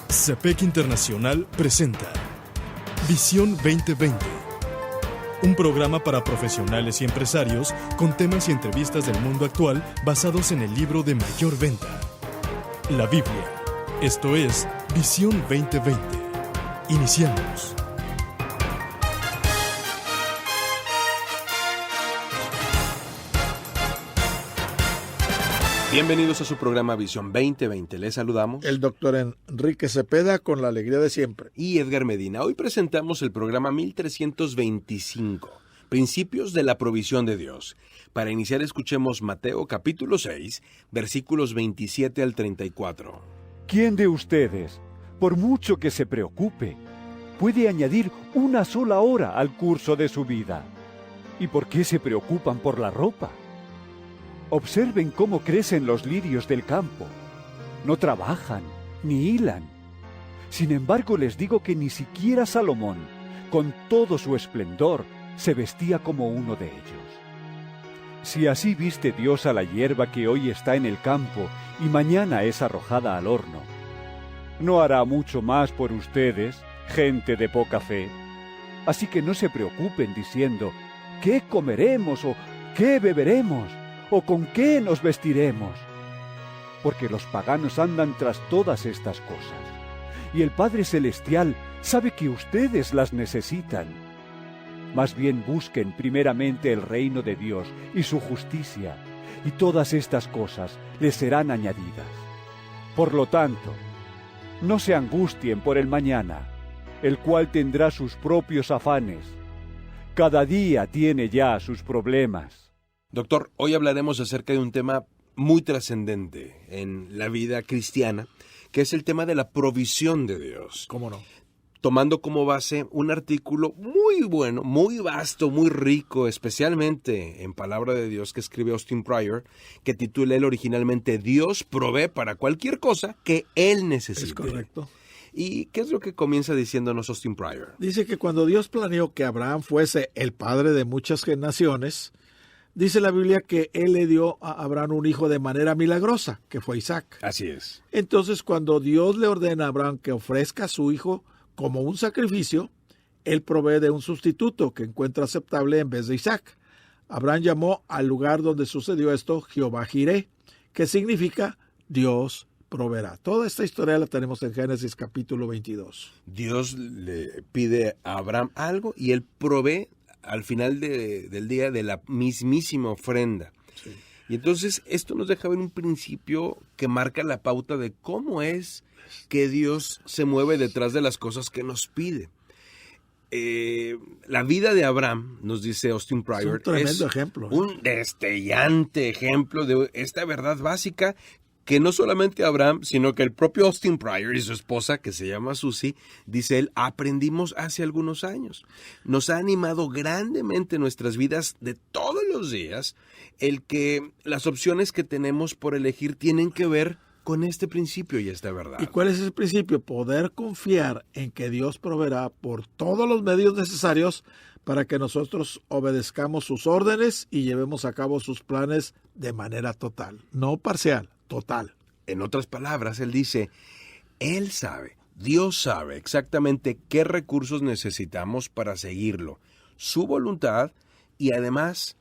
CEPEC Internacional presenta Visión 2020, un programa para profesionales y empresarios con temas y entrevistas del mundo actual basados en el libro de mayor venta, la Biblia. Esto es Visión 2020. Iniciamos. Bienvenidos a su programa Visión 2020. Les saludamos el doctor Enrique Cepeda con la alegría de siempre. Y Edgar Medina. Hoy presentamos el programa 1325, Principios de la Provisión de Dios. Para iniciar escuchemos Mateo capítulo 6, versículos 27 al 34. ¿Quién de ustedes, por mucho que se preocupe, puede añadir una sola hora al curso de su vida? ¿Y por qué se preocupan por la ropa? Observen cómo crecen los lirios del campo. No trabajan, ni hilan. Sin embargo, les digo que ni siquiera Salomón, con todo su esplendor, se vestía como uno de ellos. Si así viste Dios a la hierba que hoy está en el campo y mañana es arrojada al horno, ¿no hará mucho más por ustedes, gente de poca fe? Así que no se preocupen diciendo, ¿qué comeremos o qué beberemos? ¿O con qué nos vestiremos? Porque los paganos andan tras todas estas cosas, y el Padre Celestial sabe que ustedes las necesitan. Más bien busquen primeramente el reino de Dios y su justicia, y todas estas cosas les serán añadidas. Por lo tanto, no se angustien por el mañana, el cual tendrá sus propios afanes. Cada día tiene ya sus problemas. Doctor, hoy hablaremos acerca de un tema muy trascendente en la vida cristiana, que es el tema de la provisión de Dios. ¿Cómo no? Tomando como base un artículo muy bueno, muy vasto, muy rico, especialmente en palabra de Dios, que escribe Austin Pryor, que titula él originalmente Dios provee para cualquier cosa que Él necesite. Es correcto. ¿Y qué es lo que comienza diciéndonos Austin Pryor? Dice que cuando Dios planeó que Abraham fuese el padre de muchas naciones, dice la Biblia que Él le dio a Abraham un hijo de manera milagrosa, que fue Isaac. Así es. Entonces, cuando Dios le ordena a Abraham que ofrezca a su hijo como un sacrificio, Él provee de un sustituto que encuentra aceptable en vez de Isaac. Abraham llamó al lugar donde sucedió esto Jehová Jireh, que significa Dios proveerá. Toda esta historia la tenemos en Génesis capítulo 22. Dios le pide a Abraham algo y Él provee al final del día de la mismísima ofrenda. Sí. Y entonces esto nos deja ver un principio que marca la pauta de cómo es que Dios se mueve detrás de las cosas que nos pide. La vida de Abraham, nos dice Austin Pryor, es un tremendo ejemplo. Un destellante ejemplo de esta verdad básica que no solamente Abraham, sino que el propio Austin Pryor y su esposa, que se llama Susie, dice él, aprendimos hace algunos años. Nos ha animado grandemente nuestras vidas de todos los días el que las opciones que tenemos por elegir tienen que ver con este principio y esta verdad. ¿Y cuál es ese principio? Poder confiar en que Dios proveerá por todos los medios necesarios para que nosotros obedezcamos sus órdenes y llevemos a cabo sus planes de manera total, no parcial. Total. En otras palabras, él dice, Él sabe, Dios sabe exactamente qué recursos necesitamos para seguirlo, su voluntad y además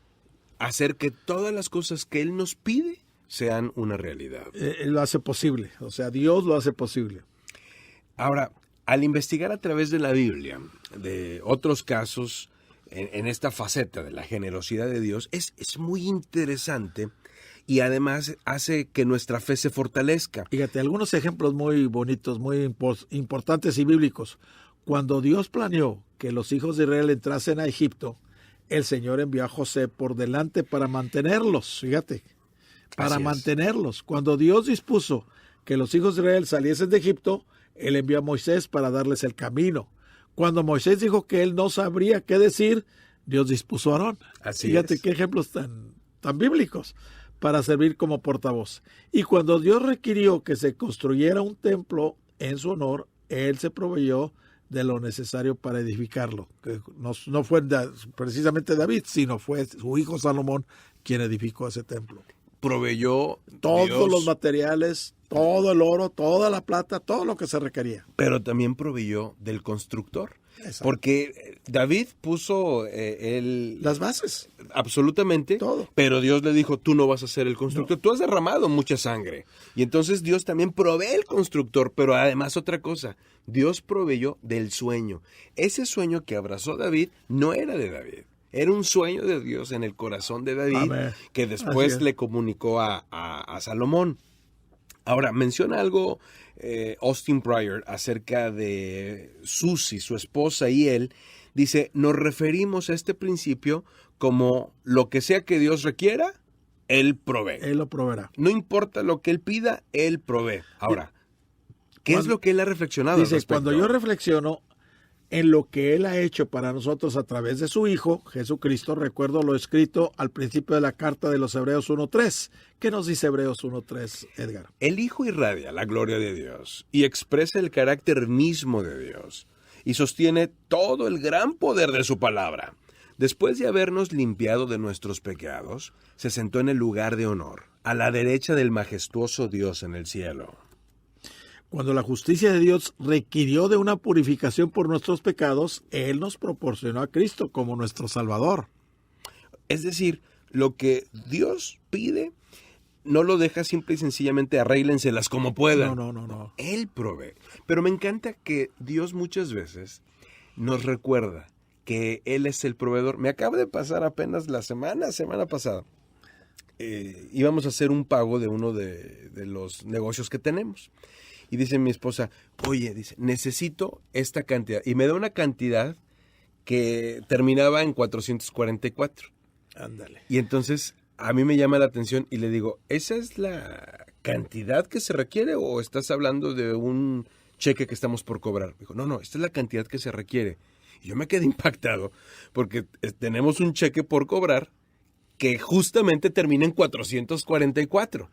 hacer que todas las cosas que Él nos pide sean una realidad. Él lo hace posible, o sea, Dios lo hace posible. Ahora, al investigar a través de la Biblia, de otros casos en esta faceta de la generosidad de Dios, es muy interesante. Y además hace que nuestra fe se fortalezca. Fíjate, algunos ejemplos muy bonitos, muy importantes y bíblicos. Cuando Dios planeó que los hijos de Israel entrasen a Egipto, el Señor envió a José por delante para mantenerlos, fíjate, para mantenerlos. Cuando Dios dispuso que los hijos de Israel saliesen de Egipto, Él envió a Moisés para darles el camino. Cuando Moisés dijo que él no sabría qué decir, Dios dispuso a Aarón. Fíjate qué ejemplos tan bíblicos para servir como portavoz. Y cuando Dios requirió que se construyera un templo en su honor, Él se proveyó de lo necesario para edificarlo. Que no fue precisamente David, sino fue su hijo Salomón quien edificó ese templo. proveyó Todos Dios, los materiales, todo el oro, toda la plata, todo lo que se requería. pero también proveyó del constructor. Exacto. Porque David puso Las bases. absolutamente Todo. pero Dios le dijo, tú no vas a ser el constructor, tú has derramado mucha sangre. Y entonces Dios también provee el constructor, pero además otra cosa, Dios proveyó del sueño. Ese sueño que abrazó David no era de David. Era un sueño de Dios en el corazón de David, Amén. que Así después es. le comunicó a Salomón. Ahora, menciona algo Austin Pryor acerca de Susie, su esposa, y él. Dice, nos referimos a este principio como lo que sea que Dios requiera, Él provee. Él lo proveerá. No importa lo que Él pida, Él provee. Ahora, ¿qué es lo que Él ha reflexionado al Dice, respecto? cuando yo reflexiono en lo que Él ha hecho para nosotros a través de su Hijo, Jesucristo, recuerdo lo escrito al principio de la carta de los Hebreos 1.3. ¿Qué nos dice Hebreos 1.3, Edgar? El Hijo irradia la gloria de Dios y expresa el carácter mismo de Dios y sostiene todo el gran poder de su palabra. Después de habernos limpiado de nuestros pecados, se sentó en el lugar de honor, a la derecha del majestuoso Dios en el cielo. Cuando la justicia de Dios requirió de una purificación por nuestros pecados, Él nos proporcionó a Cristo como nuestro Salvador. Es decir, lo que Dios pide, no lo deja simple y sencillamente arréglenselas como puedan. No. Él provee. Pero me encanta que Dios muchas veces nos recuerda que Él es el proveedor. Me acaba de pasar apenas la semana pasada. Íbamos a hacer un pago de uno de los negocios que tenemos. Y dice mi esposa, oye, dice, necesito esta cantidad. Y me da una cantidad que terminaba en 444. Ándale. Y entonces a mí me llama la atención y le digo, ¿esa es la cantidad que se requiere o estás hablando de un cheque que estamos por cobrar? Dijo, no, esta es la cantidad que se requiere. Y yo me quedé impactado porque tenemos un cheque por cobrar que justamente termina en 444.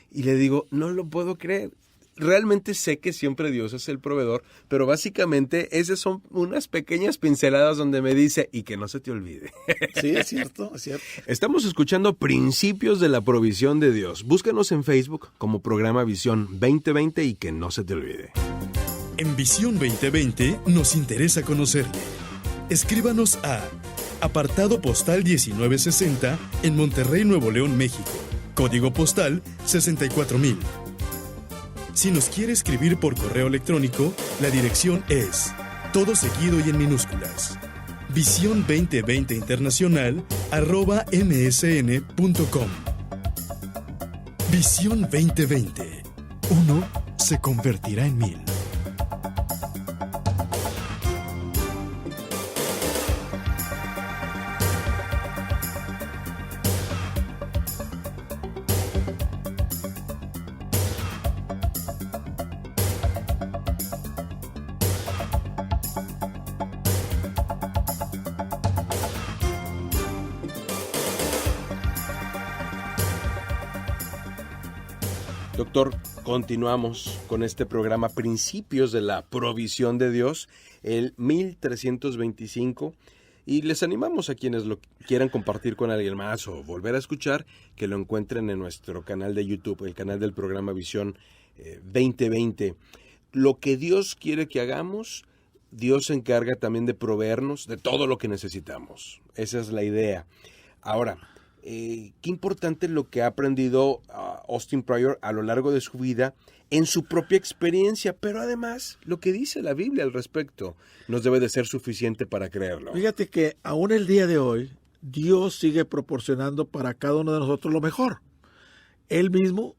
Y le digo, no lo puedo creer. Realmente sé que siempre Dios es el proveedor, pero básicamente esas son unas pequeñas pinceladas donde me dice, y que no se te olvide. Sí, es cierto, es cierto. Estamos escuchando Principios de la Provisión de Dios. Búscanos en Facebook como programa Visión 2020 y que no se te olvide. En Visión 2020 nos interesa conocerle. Escríbanos a apartado postal 1960 en Monterrey, Nuevo León, México. Código postal 64000. Si nos quiere escribir por correo electrónico, la dirección es todo seguido y en minúsculas. Visión 2020 Internacional @msn.com. Visión 2020. Uno se convertirá en 1000. Doctor, continuamos con este programa Principios de la Provisión de Dios, el 1325, y les animamos a quienes lo quieran compartir con alguien más o volver a escuchar, que lo encuentren en nuestro canal de YouTube, el canal del programa Visión 2020. Lo que Dios quiere que hagamos, Dios se encarga también de proveernos de todo lo que necesitamos. Esa es la idea. Ahora, qué importante lo que ha aprendido Austin Pryor a lo largo de su vida en su propia experiencia, pero además lo que dice la Biblia al respecto nos debe de ser suficiente para creerlo. Fíjate que aún el día de hoy, Dios sigue proporcionando para cada uno de nosotros lo mejor. Él mismo,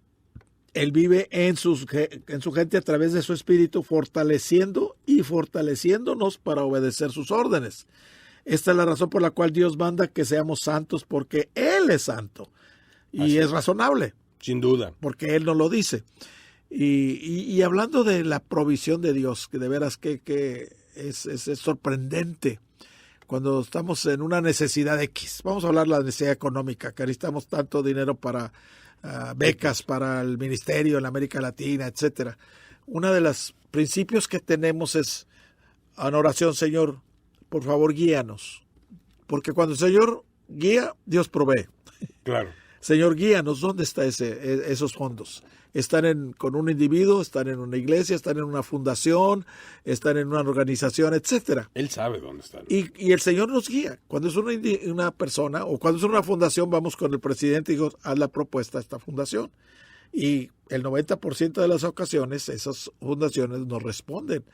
Él vive en su gente a través de su espíritu, fortaleciendo y fortaleciéndonos para obedecer sus órdenes. Esta es la razón por la cual Dios manda que seamos santos, porque Él es santo. Y es razonable. Sin duda. Porque Él nos lo dice. Y hablando de la provisión de Dios, que de veras que es sorprendente cuando estamos en una necesidad X. Vamos a hablar de la necesidad económica, que necesitamos tanto dinero para becas, para el ministerio en la América Latina, etcétera. Uno de los principios que tenemos es en oración, Señor, por favor, guíanos. Porque cuando el Señor guía, Dios provee. Claro. Señor, guíanos, ¿dónde están esos fondos? ¿Están con un individuo? ¿Están en una iglesia? ¿Están en una fundación? ¿Están en una organización? Etcétera. Él sabe dónde están. Y el Señor nos guía. Cuando es una persona o cuando es una fundación, vamos con el presidente y digo, haz la propuesta a esta fundación. Y el 90% de las ocasiones esas fundaciones nos responden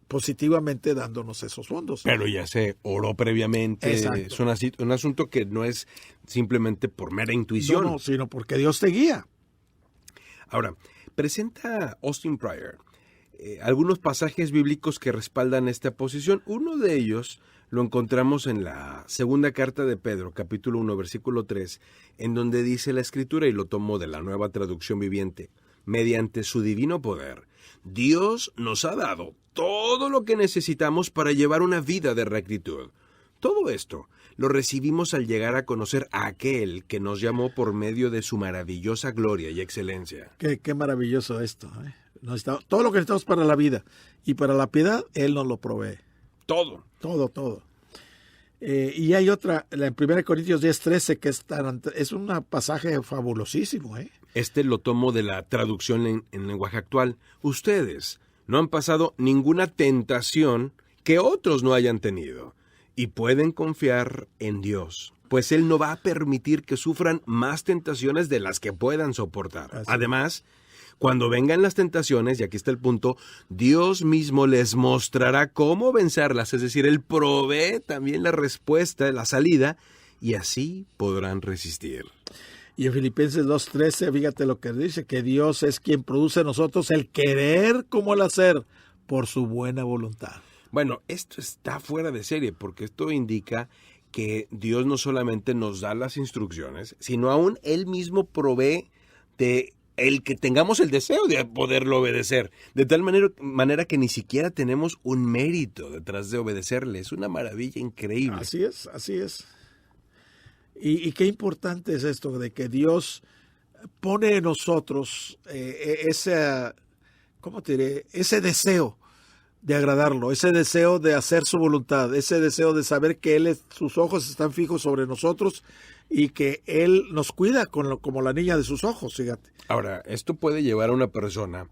positivamente dándonos esos fondos. Pero ya se oró previamente. Exacto. Es un asunto que no es simplemente por mera intuición. No, sino porque Dios te guía. Ahora, presenta Austin Pryor algunos pasajes bíblicos que respaldan esta posición. Uno de ellos lo encontramos en la segunda carta de Pedro, capítulo 1, versículo 3, en donde dice la Escritura, y lo tomo de la Nueva Traducción Viviente: mediante su divino poder, Dios nos ha dado todo lo que necesitamos para llevar una vida de rectitud. Todo esto lo recibimos al llegar a conocer a aquel que nos llamó por medio de su maravillosa gloria y excelencia. Qué maravilloso esto, ¿eh? Todo lo que necesitamos para la vida y para la piedad, Él nos lo provee. Todo. Todo. Y hay otra, en 1 Corintios 10:13, que es un pasaje fabulosísimo, ¿eh? Este lo tomo de la traducción en lenguaje actual. Ustedes no han pasado ninguna tentación que otros no hayan tenido, y pueden confiar en Dios, pues Él no va a permitir que sufran más tentaciones de las que puedan soportar. Así. Además, cuando vengan las tentaciones, y aquí está el punto, Dios mismo les mostrará cómo vencerlas, es decir, Él provee también la respuesta, la salida, y así podrán resistir. Y en Filipenses 2:13, fíjate lo que dice, que Dios es quien produce en nosotros el querer como el hacer por su buena voluntad. Bueno, esto está fuera de serie, porque esto indica que Dios no solamente nos da las instrucciones, sino aún Él mismo provee de el que tengamos el deseo de poderlo obedecer, de tal manera que ni siquiera tenemos un mérito detrás de obedecerle. Es una maravilla increíble. Así es. Y qué importante es esto de que Dios pone en nosotros ese deseo de agradarlo, ese deseo de hacer su voluntad, ese deseo de saber que sus ojos están fijos sobre nosotros y que Él nos cuida como la niña de sus ojos, fíjate. Ahora, esto puede llevar a una persona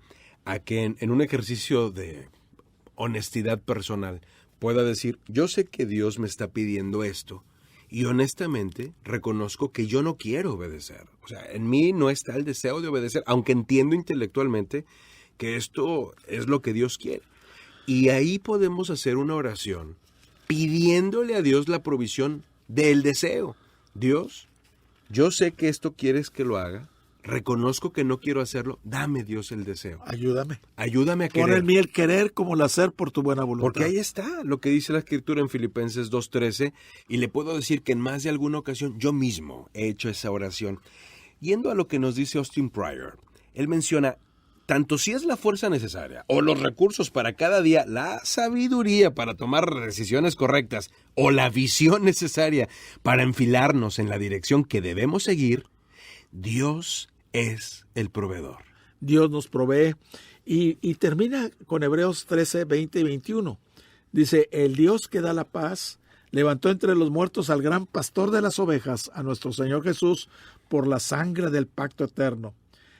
a que en un ejercicio de honestidad personal pueda decir, yo sé que Dios me está pidiendo esto, y honestamente reconozco que yo no quiero obedecer. O sea, en mí no está el deseo de obedecer, aunque entiendo intelectualmente que esto es lo que Dios quiere. Y ahí podemos hacer una oración pidiéndole a Dios la provisión del deseo. Dios, yo sé que esto quieres que lo haga, reconozco que no quiero hacerlo, dame Dios el deseo. Ayúdame a querer. Pon en mí el querer como el hacer por tu buena voluntad. Porque ahí está lo que dice la Escritura en Filipenses 2:13, y le puedo decir que en más de alguna ocasión yo mismo he hecho esa oración. Yendo a lo que nos dice Austin Pryor, él menciona, tanto si es la fuerza necesaria, o los recursos para cada día, la sabiduría para tomar decisiones correctas, o la visión necesaria para enfilarnos en la dirección que debemos seguir, Dios es el proveedor. Dios nos provee. Y termina con Hebreos 13, 20 y 21. Dice, el Dios que da la paz levantó entre los muertos al gran pastor de las ovejas, a nuestro Señor Jesús, por la sangre del pacto eterno.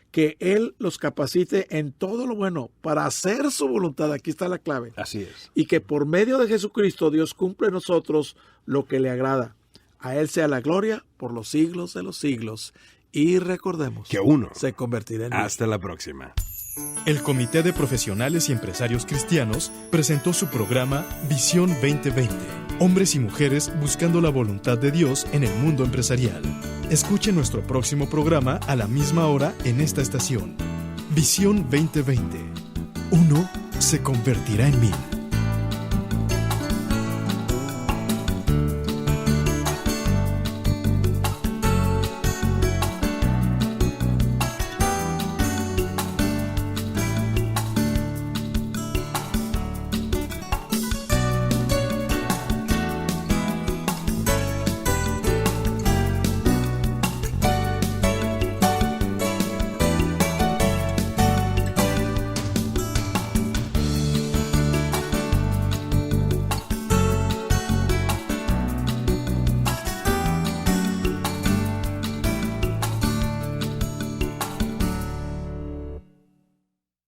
Que Él los capacite en todo lo bueno para hacer su voluntad. Aquí está la clave. Así es. Y que por medio de Jesucristo Dios cumple en nosotros lo que le agrada. A Él sea la gloria por los siglos de los siglos. Y recordemos que uno se convertirá en mí. Hasta la próxima. El Comité de Profesionales y Empresarios Cristianos presentó su programa Visión 2020. Hombres y mujeres buscando la voluntad de Dios en el mundo empresarial. Escuche nuestro próximo programa a la misma hora en esta estación. Visión 2020. Uno se convertirá en mí.